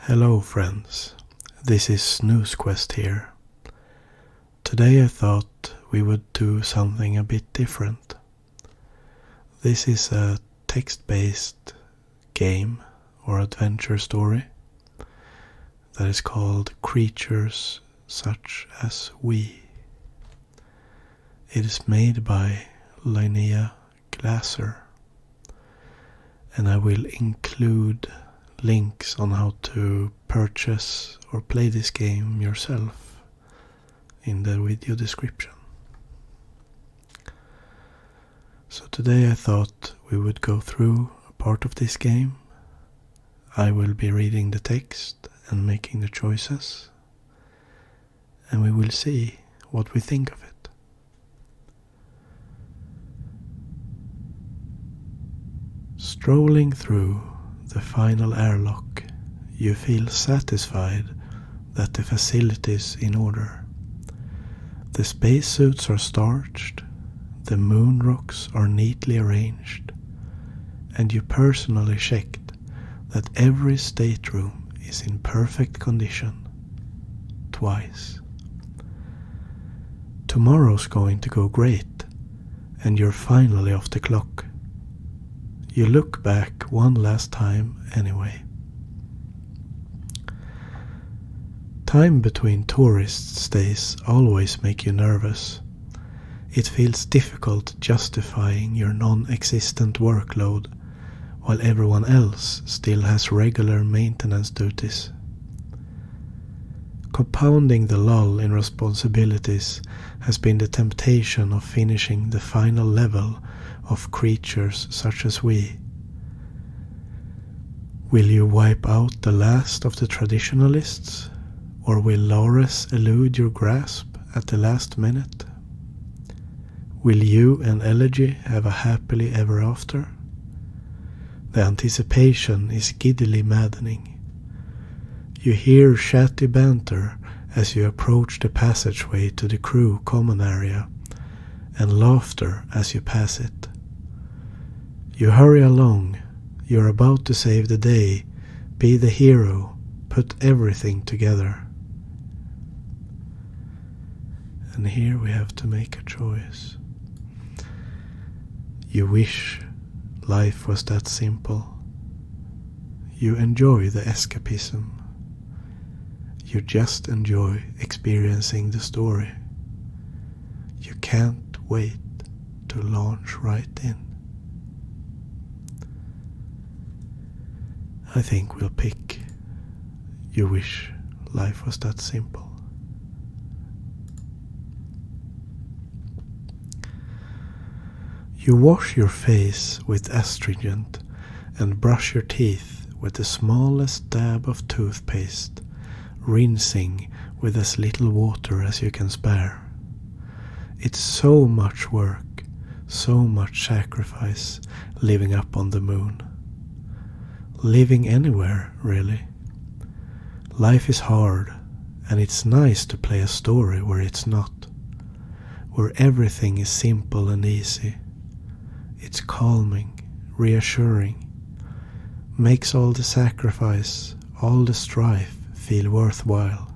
Hello friends, this is SnoozeQuest here. Today I thought we would do something a bit different. This is a text-based game or adventure story that is called Creatures Such as We. It is made by Linnea Glasser, and I will include links on how to purchase or play this game yourself in the video description. So today I thought we would go through a part of this game. I will be reading the text and making the choices, and we will see what we think of it. Strolling through the final airlock, you feel satisfied that the facility is in order. The spacesuits are starched, the moon rocks are neatly arranged, and you personally checked that every stateroom is in perfect condition. Twice. Tomorrow's going to go great, and you're finally off the clock. You look back one last time anyway. Time between tourist stays always make you nervous. It feels difficult justifying your non-existent workload while everyone else still has regular maintenance duties. Compounding the lull in responsibilities has been the temptation of finishing the final level of Creatures Such as We. Will you wipe out the last of the traditionalists, or will Lores elude your grasp at the last minute? Will you and Elegy have a happily ever after? The anticipation is giddily maddening. You hear chatty banter as you approach the passageway to the crew common area, and laughter as you pass it. You hurry along, you're about to save the day, be the hero, put everything together. And here we have to make a choice. You wish life was that simple. You enjoy the escapism. You just enjoy experiencing the story. You can't wait to launch right in. I think we'll pick You Wish Life Was That Simple. You wash your face with astringent and brush your teeth with the smallest dab of toothpaste, rinsing with as little water as you can spare. It's so much work, so much sacrifice living up on the moon. Living anywhere, really. Life is hard, and it's nice to play a story where it's not, where everything is simple and easy. It's calming, reassuring, makes all the sacrifice, all the strife feel worthwhile.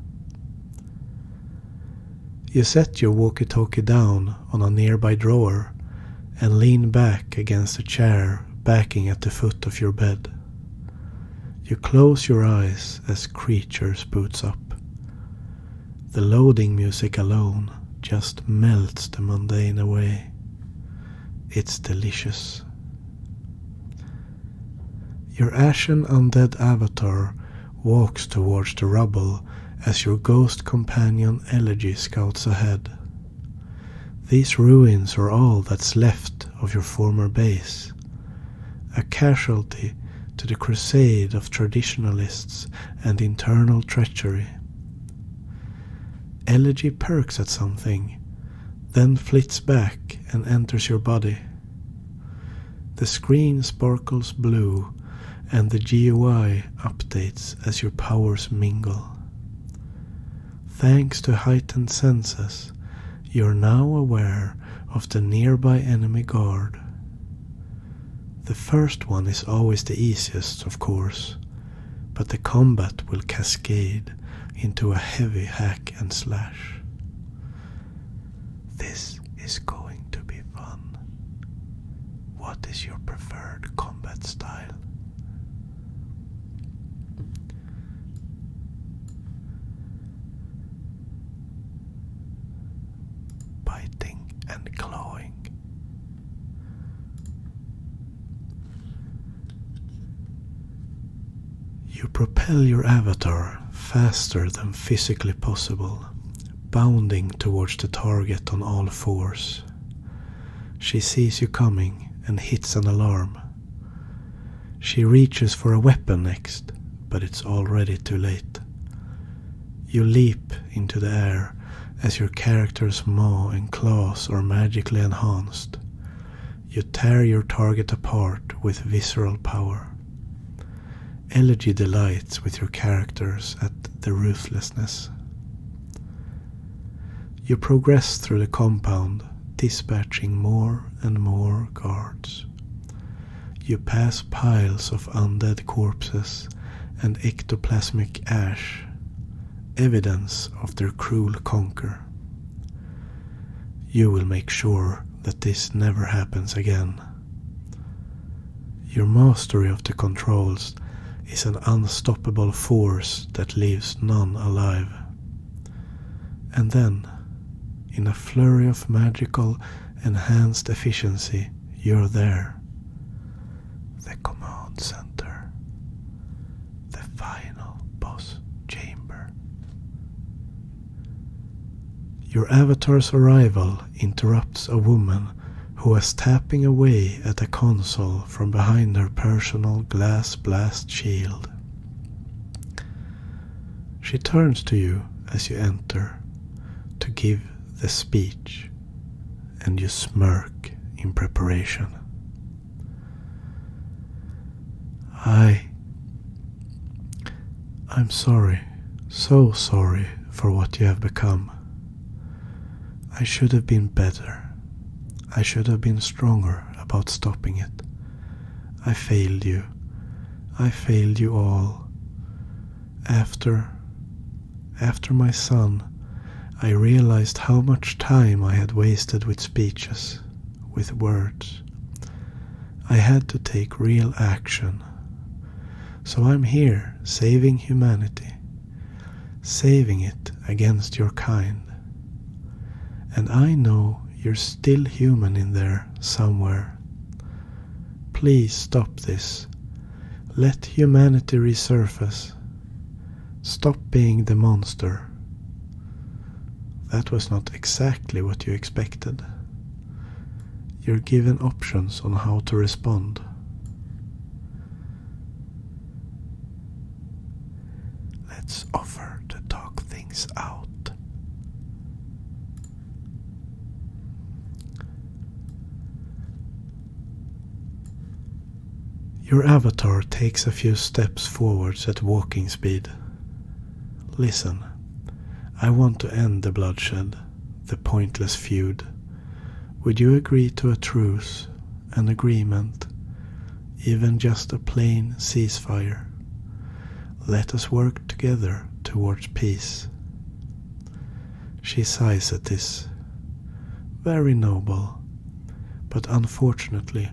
You set your walkie-talkie down on a nearby drawer and lean back against a chair backing at the foot of your bed. You close your eyes as Creatures boots up. The loading music alone just melts the mundane away. It's delicious. Your ashen undead avatar walks towards the rubble as your ghost companion Elegy scouts ahead. These ruins are all that's left of your former base, a casualty to the crusade of traditionalists and internal treachery. Elegy perks at something, then flits back and enters your body. The screen sparkles blue and the GUI updates as your powers mingle. Thanks to heightened senses, you're now aware of the nearby enemy guard. The first one is always the easiest, of course, but the combat will cascade into a heavy hack and slash. This is going to be fun. What is your preferred combat style? Biting and clawing. You propel your avatar faster than physically possible, bounding towards the target on all fours. She sees you coming and hits an alarm. She reaches for a weapon next, but it's already too late. You leap into the air as your character's maw and claws are magically enhanced. You tear your target apart with visceral power. Elegy delights with your characters at the ruthlessness. You progress through the compound, dispatching more and more guards. You pass piles of undead corpses and ectoplasmic ash, evidence of their cruel conquer. You will make sure that this never happens again. Your mastery of the controls is an unstoppable force that leaves none alive. And then, in a flurry of magical enhanced efficiency, you're there. The command center. The final boss chamber. Your avatar's arrival interrupts a woman who was tapping away at a console from behind her personal glass blast shield. She turns to you as you enter to give the speech, and you smirk in preparation. I'm sorry, so sorry for what you have become. I should have been better. I should have been stronger about stopping it. I failed you. I failed you all. After my son, I realized how much time I had wasted with speeches, with words. I had to take real action. So I'm here, saving humanity, saving it against your kind. And I know you're still human in there somewhere. Please stop this. Let humanity resurface. Stop being the monster. That was not exactly what you expected. You're given options on how to respond. Let's offer to talk things out. Your avatar takes a few steps forwards at walking speed. Listen, I want to end the bloodshed, the pointless feud. Would you agree to a truce, an agreement, even just a plain ceasefire? Let us work together towards peace. She sighs at this. Very noble, but unfortunately,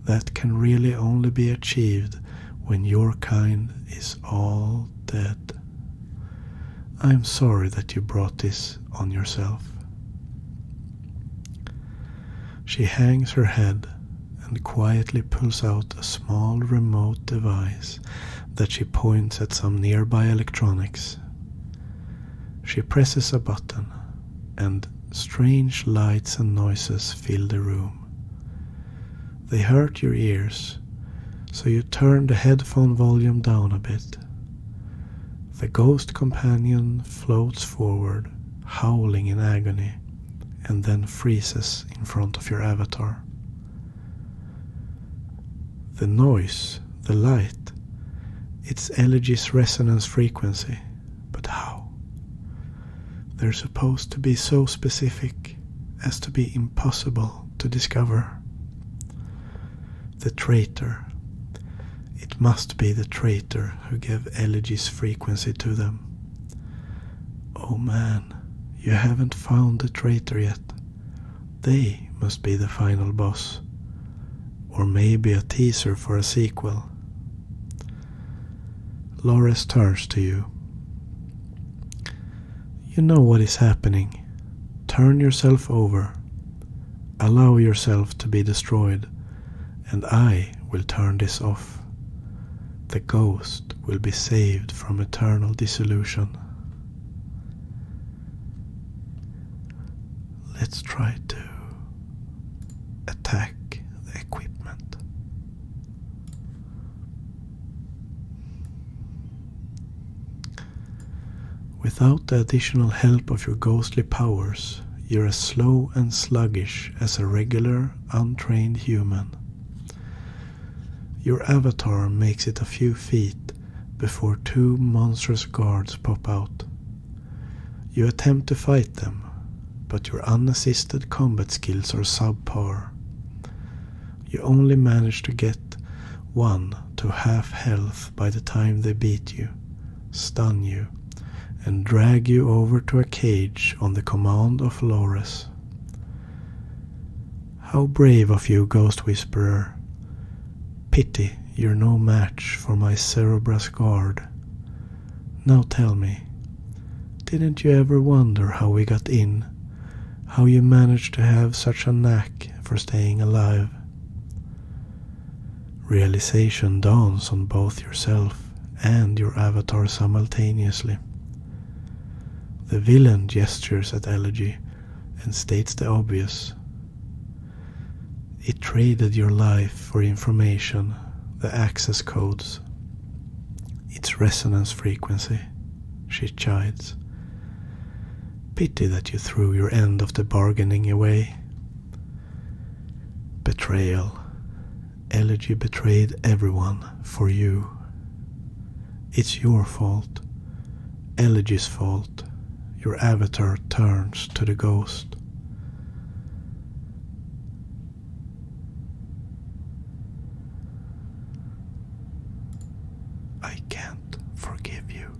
that can really only be achieved when your kind is all dead. I'm sorry that you brought this on yourself. She hangs her head and quietly pulls out a small remote device that she points at some nearby electronics. She presses a button, and strange lights and noises fill the room. They hurt your ears, so you turn the headphone volume down a bit. The ghost companion floats forward, howling in agony, and then freezes in front of your avatar. The noise, the light, it's Elegy's resonance frequency, but how? They're supposed to be so specific as to be impossible to discover. The traitor. It must be the traitor who gave Elegy's frequency to them. Oh man, you haven't found the traitor yet. They must be the final boss. Or maybe a teaser for a sequel. Loris turns to you. You know what is happening. Turn yourself over. Allow yourself to be destroyed, and I will turn this off. The ghost will be saved from eternal dissolution. Let's try to attack the equipment. Without the additional help of your ghostly powers, you're as slow and sluggish as a regular, untrained human. Your avatar makes it a few feet before two monstrous guards pop out. You attempt to fight them, but your unassisted combat skills are subpar. You only manage to get one to half health by the time they beat you, stun you, and drag you over to a cage on the command of Loris. How brave of you, Ghost Whisperer. Pity you're no match for my Cerberus guard. Now tell me, didn't you ever wonder how we got in? How you managed to have such a knack for staying alive? Realization dawns on both yourself and your avatar simultaneously. The villain gestures at Elegy and states the obvious. It traded your life for information, the access codes. Its resonance frequency, she chides. Pity that you threw your end of the bargaining away. Betrayal. Elegy betrayed everyone for you. It's your fault. Elegy's fault. Your avatar turns to the ghost. I can't forgive you.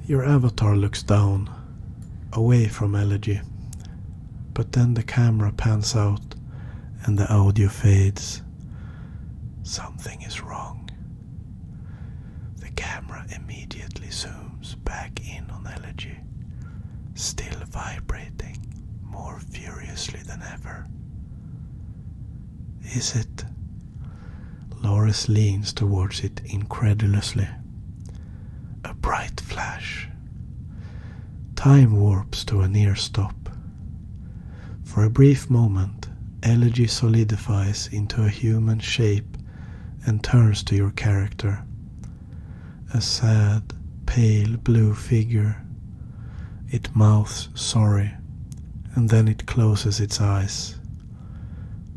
Your avatar looks down, away from Elegy, but then the camera pans out and the audio fades. Something is wrong. The camera immediately zooms back in on Elegy, still vibrating more furiously than ever. Is it? Loris leans towards it incredulously. A bright flash. Time warps to a near stop. For a brief moment, Elegy solidifies into a human shape and turns to your character. A sad, pale blue figure. It mouths sorry, and then it closes its eyes.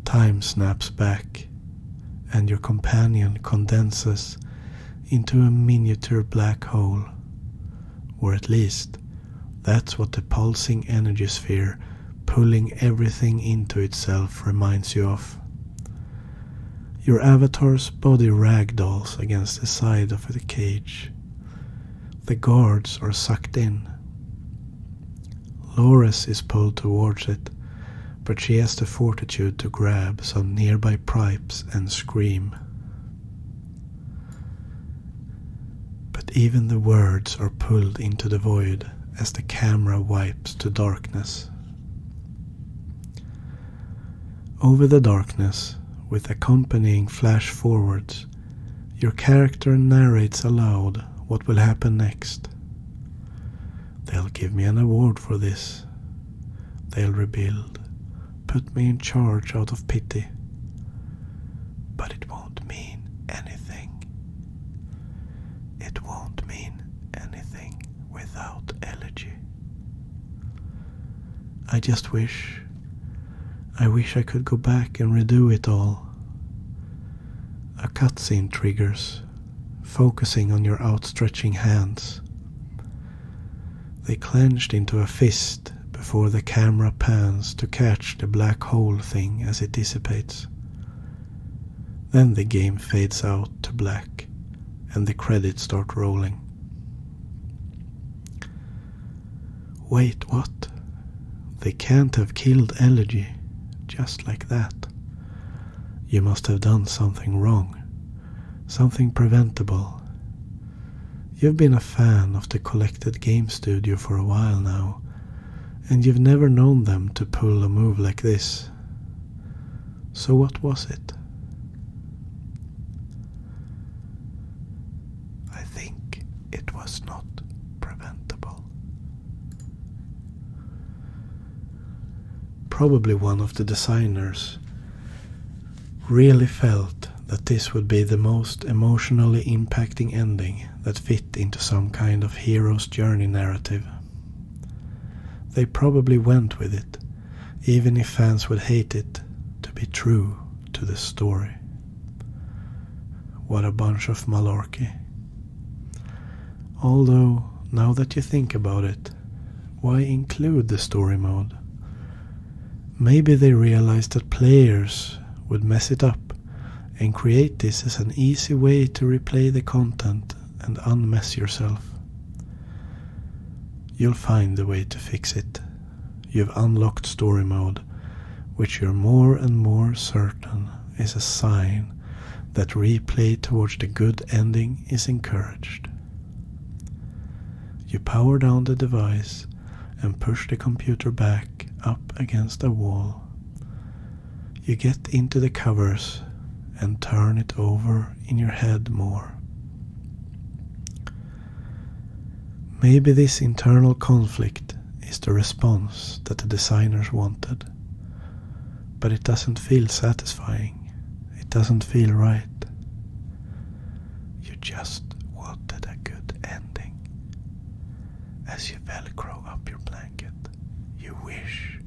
Time snaps back, and your companion condenses into a miniature black hole. Or at least, that's what the pulsing energy sphere pulling everything into itself reminds you of. Your avatar's body ragdolls against the side of the cage. The guards are sucked in. Loris is pulled towards it, but she has the fortitude to grab some nearby pipes and scream. But even the words are pulled into the void as the camera wipes to darkness. Over the darkness, with accompanying flash forwards, your character narrates aloud what will happen next. They'll give me an award for this. They'll rebuild, put me in charge out of pity. But it won't mean anything. It won't mean anything without Elegy. I just wish I could go back and redo it all. A cutscene triggers, focusing on your outstretching hands. They clenched into a fist before the camera pans to catch the black hole thing as it dissipates. Then the game fades out to black and the credits start rolling. Wait, what? They can't have killed Elegy just like that. You must have done something wrong, something preventable. You've been a fan of the Collected Game Studio for a while now, and you've never known them to pull a move like this. So what was it? I think it was not preventable. Probably one of the designers really felt that this would be the most emotionally impacting ending that fit into some kind of hero's journey narrative. They probably went with it, even if fans would hate it, to be true to the story. What a bunch of malarkey. Although, now that you think about it, why include the story mode? Maybe they realized that players would mess it up and create this as an easy way to replay the content and unmess yourself. You'll find a way to fix it. You've unlocked story mode, which you're more and more certain is a sign that replay towards the good ending is encouraged. You power down the device and push the computer back up against a wall. You get into the covers and turn it over in your head more. Maybe this internal conflict is the response that the designers wanted, but it doesn't feel satisfying. It doesn't feel right. You just wanted a good ending. As you velcro up your blanket, you wish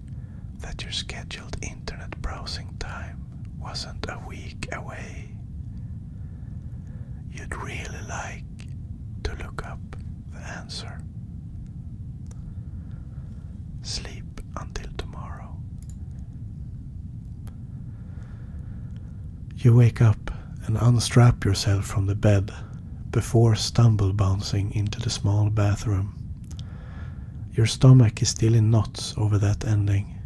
that your scheduled internet browsing time wasn't a week away. You'd really like to look up the answer. Sleep until tomorrow. You wake up and unstrap yourself from the bed before stumble bouncing into the small bathroom. Your stomach is still in knots over that ending.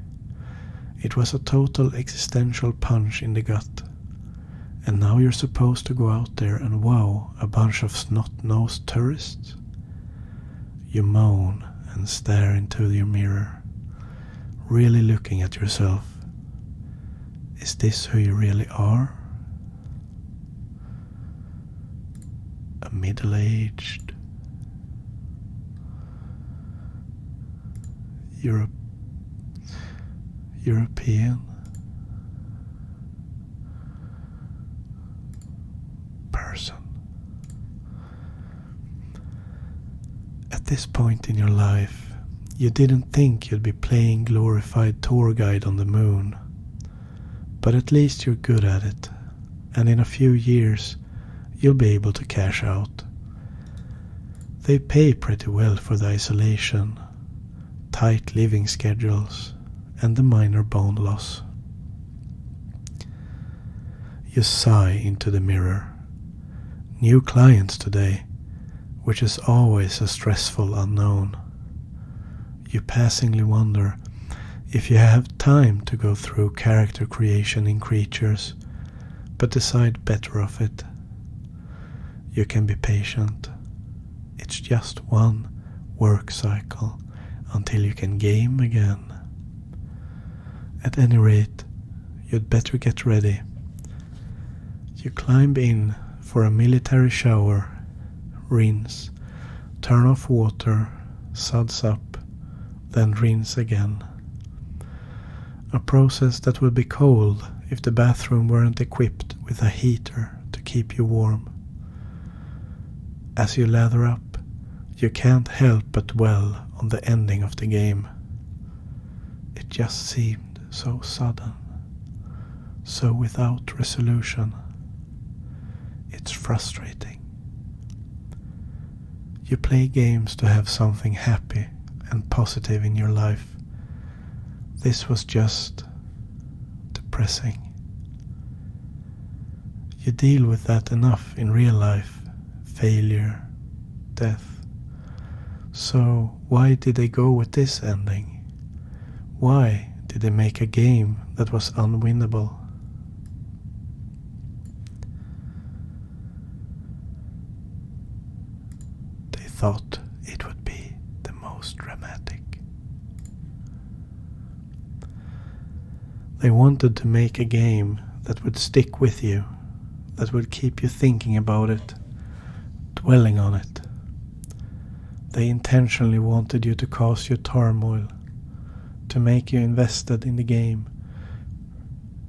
It was a total existential punch in the gut. And now you're supposed to go out there and wow a bunch of snot-nosed tourists? You moan and stare into your mirror, really looking at yourself. Is this who you really are? A middle-aged European person. At this point in your life, you didn't think you'd be playing glorified tour guide on the moon, but at least you're good at it, and in a few years you'll be able to cash out. They pay pretty well for the isolation, tight living schedules, and the minor bone loss. You sigh into the mirror. New clients today, which is always a stressful unknown. You passingly wonder if you have time to go through character creation in creatures, but decide better of it. You can be patient. It's just one work cycle until you can game again. At any rate, you'd better get ready. You climb in for a military shower, rinse, turn off water, suds up, then rinse again. A process that would be cold if the bathroom weren't equipped with a heater to keep you warm. As you lather up, you can't help but dwell on the ending of the game. It just seemed so sudden, so without resolution. It's frustrating. You play games to have something happy and positive in your life, This was just depressing. You deal with that enough in real life, failure, death. So why did they go with this ending? Why did they make a game that was unwinnable? They thought it would be the most dramatic. They wanted to make a game that would stick with you, that would keep you thinking about it, dwelling on it. They intentionally wanted you to cause you turmoil, to make you invested in the game,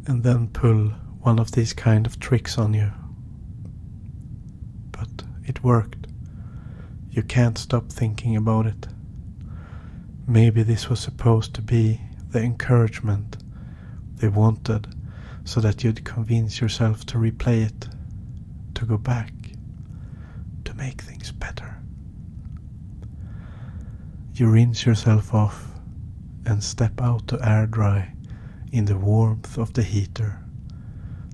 and then pull one of these kind of tricks on you. But it worked. You can't stop thinking about it. Maybe this was supposed to be the encouragement they wanted, so that you'd convince yourself to replay it, to go back, to make things better. You rinse yourself off and step out to air dry in the warmth of the heater,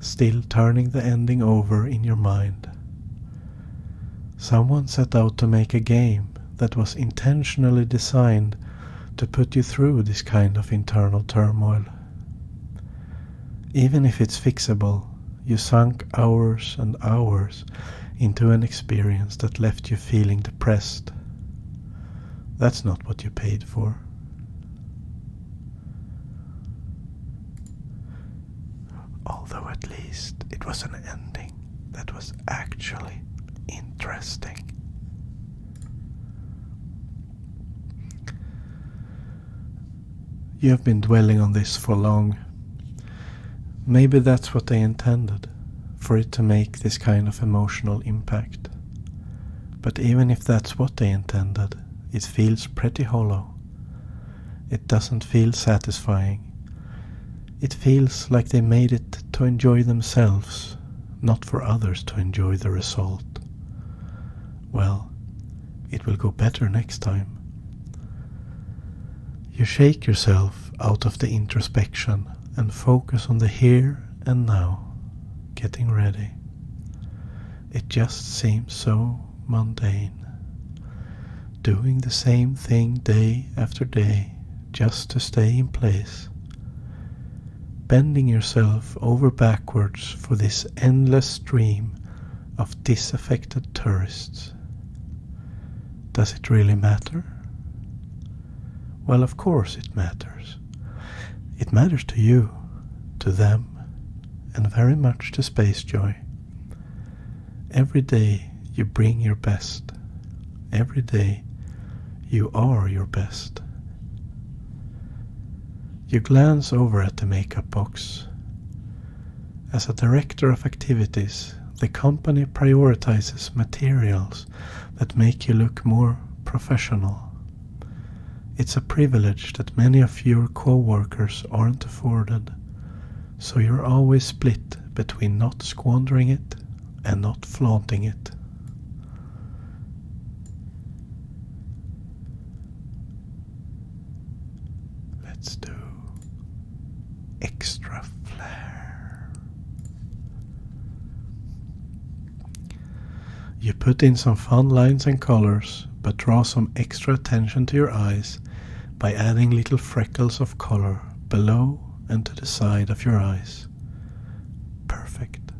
still turning the ending over in your mind. Someone set out to make a game that was intentionally designed to put you through this kind of internal turmoil. Even if it's fixable, you sunk hours and hours into an experience that left you feeling depressed. That's not what you paid for. Although at least it was an ending that was actually interesting. You have been dwelling on this for long. Maybe that's what they intended, for it to make this kind of emotional impact. But even if that's what they intended, it feels pretty hollow. It doesn't feel satisfying. It feels like they made it to enjoy themselves, not for others to enjoy the result. Well, it will go better next time. You shake yourself out of the introspection and focus on the here and now, getting ready. It just seems so mundane. Doing the same thing day after day just to stay in place. Bending yourself over backwards for this endless stream of disaffected tourists. Does it really matter? Well, of course it matters. It matters to you, to them, and very much to Space Joy. Every day you bring your best. Every day you are your best. You glance over at the makeup box. As a director of activities, the company prioritizes materials that make you look more professional. It's a privilege that many of your co-workers aren't afforded, so you're always split between not squandering it and not flaunting it. Let's do extra flair. You put in some fun lines and colors, but draw some extra attention to your eyes by adding little freckles of color below and to the side of your eyes. Perfect.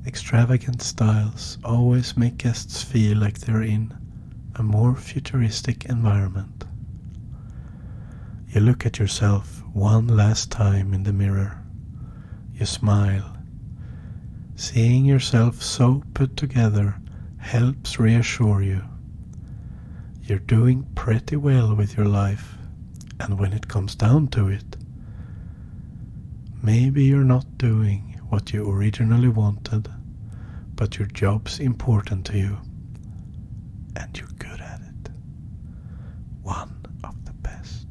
Extravagant styles always make guests feel like they're in a more futuristic environment. You look at yourself one last time in the mirror. You smile. Seeing yourself so put together helps reassure you. You're doing pretty well with your life, and when it comes down to it, maybe you're not doing what you originally wanted, but your job's important to you, and you're good at it. One of the best.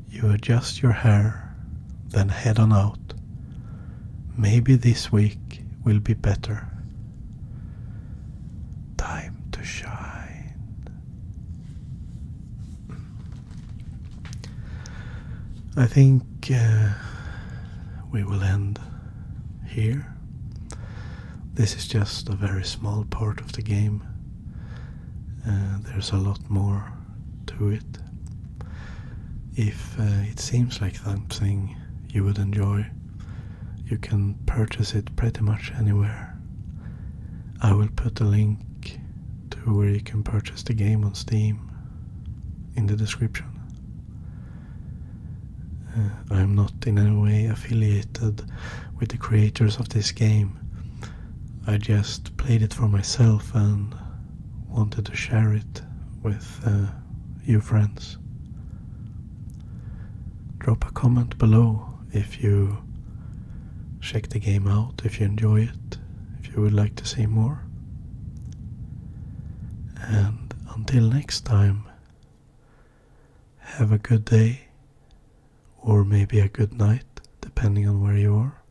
You adjust your hair, then head on out. Maybe this week will be better. Time to shine. I think we will end here. This is just a very small part of the game. There's a lot more to it. If it seems like something you would enjoy, you can purchase it pretty much anywhere. I will put a link to where you can purchase the game on Steam in the description. I'm not in any way affiliated with the creators of this game. I just played it for myself and wanted to share it with you friends. Drop a comment below if you check the game out, if you enjoy it, if you would like to see more. And until next time, have a good day, or maybe a good night, depending on where you are.